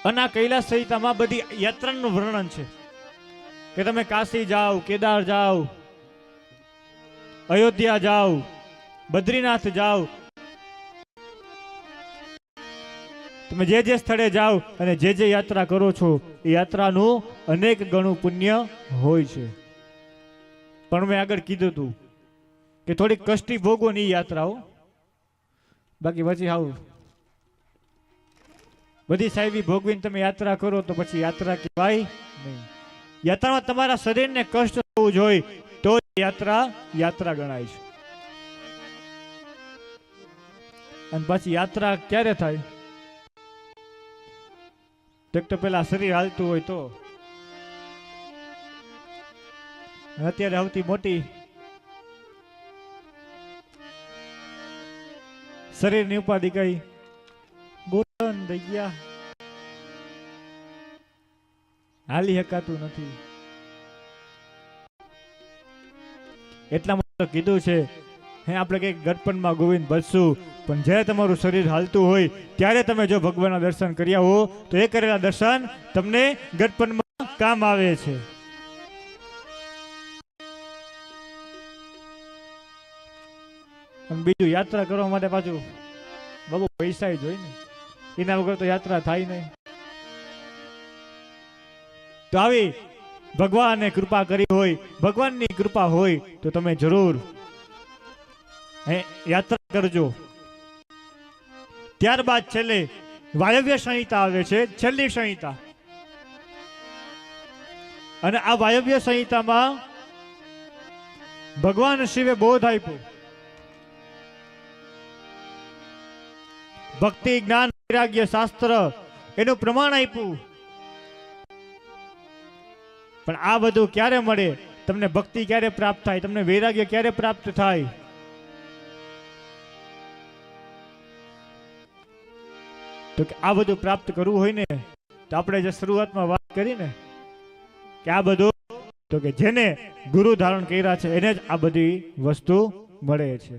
અને આ કૈલાસ સંહિતામાં બધી યાત્રાનું વર્ણન છે કે તમે કાશી જાઓ, કેદાર જાઓ, અયોધ્યા જાઓ, બદ્રીનાથ જાઓ, તમે જે જે સ્થળે જાઓ અને જે જે યાત્રા કરો છો એ યાત્રાનું અનેક ગણું પુણ્ય હોય છે. પણ મેં આગળ કીધું હતું કે થોડી કષ્ટી ભોગવો ની યાત્રાઓ, બાકી પછી આવું બધી સાહેબી ભોગવીને તમે યાત્રા કરો તો પછી યાત્રા કહેવાય નહીં. યાત્રામાં તમારા શરીરને કષ્ટ થવું જોઈએ તો યાત્રા ગણાય છે. અને પછી યાત્રા ક્યારે થાય? તો પેલા શરીર હાલતું હોય તો. અત્યારે સૌથી મોટી શરીરની ઉપાધિ કઈ? ગોઠણ થઈ ગયા, હાલી શકાતું નથી. એટલા માટે કીધું છે હે આપણે કઈક ગડપણમાં ગોવિંદ બચશું, પણ જ્યારે તમારું શરીર હાલતું હોય ત્યારે તમે જો ભગવાનના દર્શન કર્યા હો તો એ કરેલા દર્શન તમને ગડપણમાં કામ આવે છે. બીજું યાત્રા કરવા માટે પાછું બાબુ પૈસા જોઈ ને, એના વગર તો યાત્રા થાય નહીં. તો આવી ભગવાને કૃપા કરી હોય, ભગવાનની કૃપા હોય તો તમે જરૂર યાત્રા કરજો. ત્યારબાદ છેલ્લે વાયવ્ય સંહિતા આવે છે, છેલ્લી સંહિતા. અને આ વાયવ્ય સંહિતામાં ભગવાન શિવે બોધ આપ્યો, ભક્તિ, જ્ઞાન, વૈરાગ્ય, શાસ્ત્ર એનું પ્રમાણ આપ્યું. પણ આ બધું ક્યારે મળે? તમને ભક્તિ ક્યારે પ્રાપ્ત થાય? તમને વૈરાગ્ય ક્યારે પ્રાપ્ત થાય? તો કે આ બધું પ્રાપ્ત કરવું હોય ને તો આપણે જે શરૂઆતમાં વાત કરી ને કે આ બધું તો કે જેને ગુરુ ધારણ કર્યા છે એને જ આ બધી વસ્તુ મળે છે.